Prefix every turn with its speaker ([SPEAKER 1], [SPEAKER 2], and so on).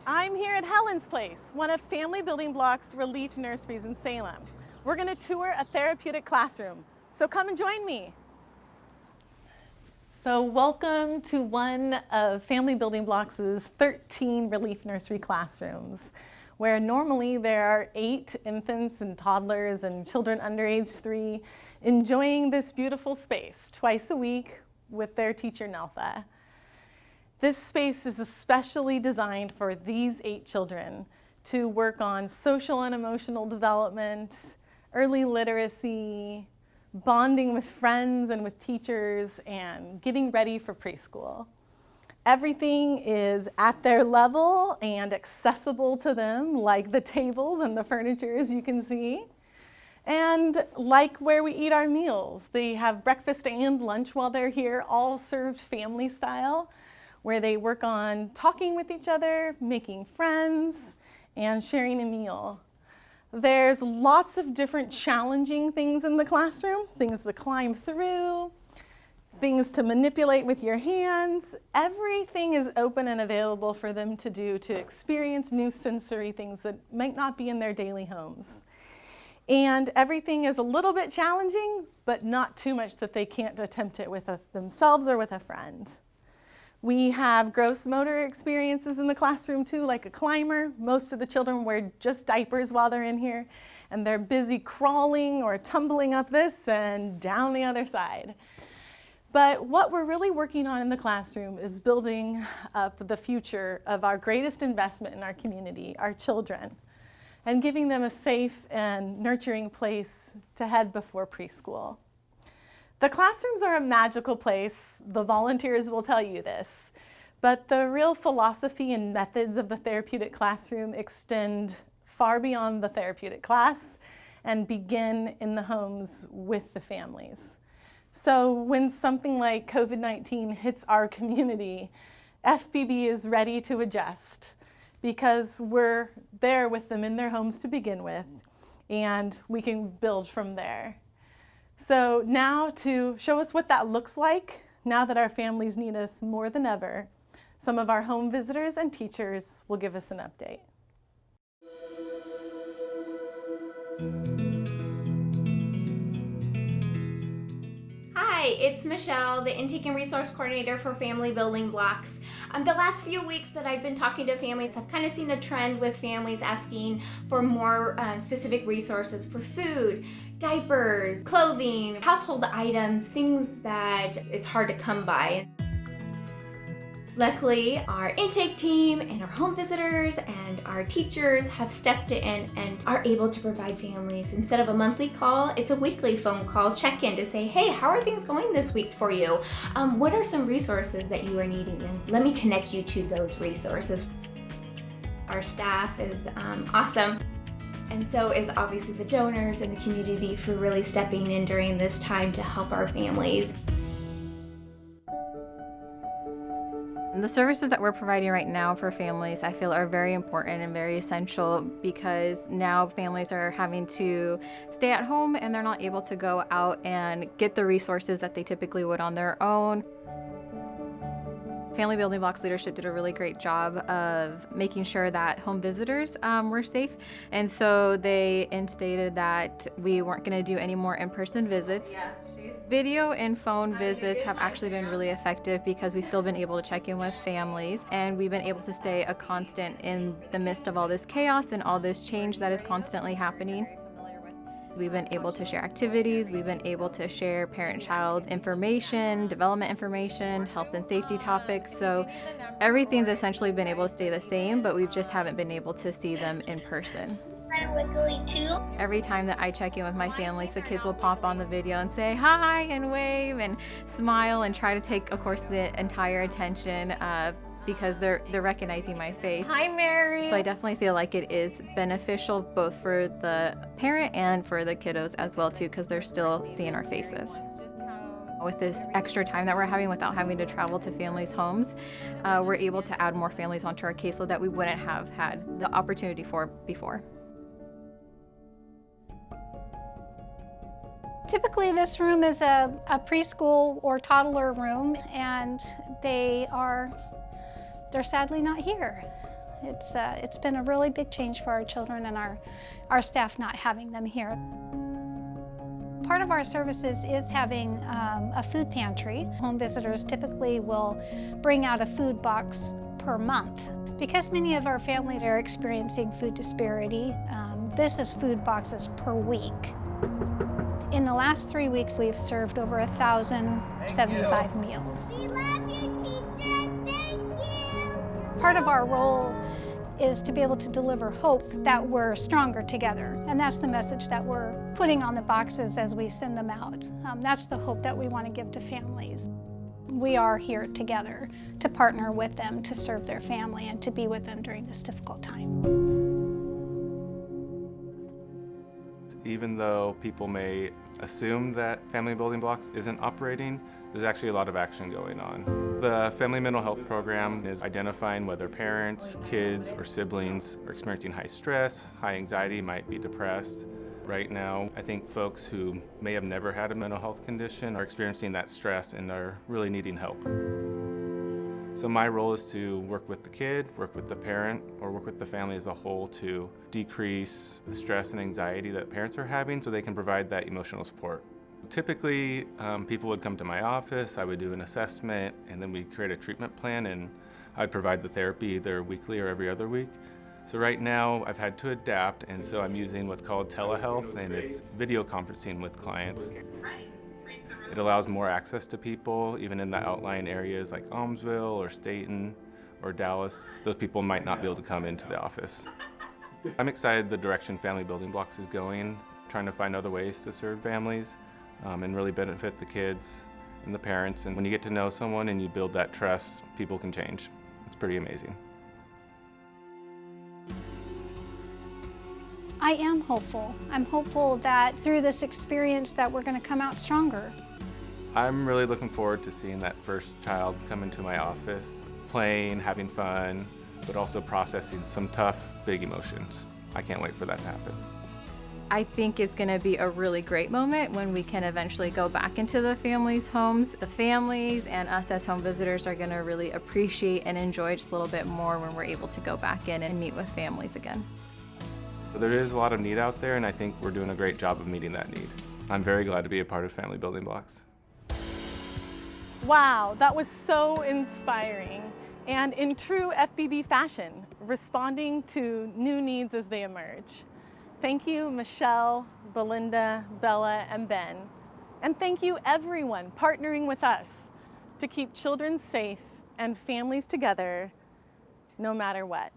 [SPEAKER 1] I'm here at Helen's Place, one of Family Building Block's relief nurseries in Salem. We're going to tour a therapeutic classroom, so come and join me. So welcome to one of Family Building Block's 13 relief nursery classrooms, where normally there are 8 infants and toddlers and children under age 3 enjoying this beautiful space twice a week with their teacher Neltha. This space is especially designed for these 8 children to work on social and emotional development, early literacy, bonding with friends and with teachers, and getting ready for preschool. Everything is at their level and accessible to them, like the tables and the furniture, as you can see. And like where we eat our meals, they have breakfast and lunch while they're here, all served family style, where they work on talking with each other, making friends, and sharing a meal. There's lots of different challenging things in the classroom, things to climb through, things to manipulate with your hands. Everything is open and available for them to do to experience new sensory things that might not be in their daily homes. And everything is a little bit challenging, but not too much that they can't attempt it with themselves or with a friend. We have gross motor experiences in the classroom too, like a climber. Most of the children wear just diapers while they're in here, and they're busy crawling or tumbling up this and down the other side. But what we're really working on in the classroom is building up the future of our greatest investment in our community, our children, and giving them a safe and nurturing place to head before preschool. The classrooms are a magical place. The volunteers will tell you this. But the real philosophy and methods of the therapeutic classroom extend far beyond the therapeutic class and begin in the homes with the families. So when something like COVID-19 hits our community, FBB is ready to adjust because we're there with them in their homes to begin with, and we can build from there. So now to show us what that looks like, now that our families need us more than ever, some of our home visitors and teachers will give us an update.
[SPEAKER 2] Hi, it's Michelle, the Intake and Resource Coordinator for Family Building Blocks. The last few weeks that I've been talking to families, I've kind of seen a trend with families asking for more specific resources for food, diapers, clothing, household items, things that it's hard to come by. Luckily, our intake team and our home visitors and our teachers have stepped in and are able to provide families. Instead of a monthly call, it's a weekly phone call check-in to say, hey, how are things going this week for you? What are some resources that you are needing? And let me connect you to those resources. Our staff is awesome. And so is obviously the donors and the community for really stepping in during this time to help our families.
[SPEAKER 3] The services that we're providing right now for families, I feel, are very important and very essential because now families are having to stay at home and they're not able to go out and get the resources that they typically would on their own. Family Building Blocks leadership did a really great job of making sure that home visitors were safe, and so they instated that we weren't going to do any more in-person visits. Video and phone visits have actually been really effective because we've still been able to check in with families, and we've been able to stay a constant in the midst of all this chaos and all this change that is constantly happening. We've been able to share activities, we've been able to share parent-child information, development information, health and safety topics, so everything's essentially been able to stay the same, but we just haven't been able to see them in person. Every time that I check in with my families, the kids will pop on the video and say hi and wave and smile and try to take, of course, the entire attention because they're recognizing my face. Hi, Mary! So I definitely feel like it is beneficial both for the parent and for the kiddos as well too, because they're still seeing our faces. With this extra time that we're having without having to travel to families' homes, we're able to add more families onto our caseload that we wouldn't have had the opportunity for before.
[SPEAKER 4] Typically this room is a preschool or toddler room, and they're sadly not here. It's been a really big change for our children and our staff not having them here. Part of our services is having a food pantry. Home visitors typically will bring out a food box per month. Because many of our families are experiencing food disparity, this is food boxes per week. In the last 3 weeks, we've served over 1,075 meals.
[SPEAKER 5] We love you, teacher. Thank you.
[SPEAKER 4] Part of our role is to be able to deliver hope that we're stronger together. And that's the message that we're putting on the boxes as we send them out. That's the hope that we want to give to families. We are here together to partner with them, to serve their family, and to be with them during this difficult time.
[SPEAKER 6] Even though people may assume that Family Building Blocks isn't operating, there's actually a lot of action going on. The Family Mental Health Program is identifying whether parents, kids, or siblings are experiencing high stress, high anxiety, might be depressed. Right now, I think folks who may have never had a mental health condition are experiencing that stress and are really needing help. So my role is to work with the kid, work with the parent, or work with the family as a whole to decrease the stress and anxiety that parents are having so they can provide that emotional support. Typically, people would come to my office, I would do an assessment, and then we'd create a treatment plan, and I'd provide the therapy either weekly or every other week. So right now, I've had to adapt, and so I'm using what's called telehealth, and it's video conferencing with clients. It allows more access to people, even in the outlying areas like Almsville or Staten or Dallas. Those people might not be able to come into the office. I'm excited the direction Family Building Blocks is going, trying to find other ways to serve families and really benefit the kids and the parents. And when you get to know someone and you build that trust, people can change. It's pretty amazing.
[SPEAKER 4] I am hopeful. I'm hopeful that through this experience that we're going to come out stronger.
[SPEAKER 6] I'm really looking forward to seeing that first child come into my office, playing, having fun, but also processing some tough, big emotions. I can't wait for that to happen.
[SPEAKER 3] I think it's going to be a really great moment when we can eventually go back into the families' homes. The families and us as home visitors are going to really appreciate and enjoy just a little bit more when we're able to go back in and meet with families again.
[SPEAKER 6] There is a lot of need out there, and I think we're doing a great job of meeting that need. I'm very glad to be a part of Family Building Blocks.
[SPEAKER 1] Wow, that was so inspiring. And in true FBB fashion, responding to new needs as they emerge. Thank you, Michelle, Belinda, Bella, and Ben. And thank you everyone partnering with us to keep children safe and families together no matter what.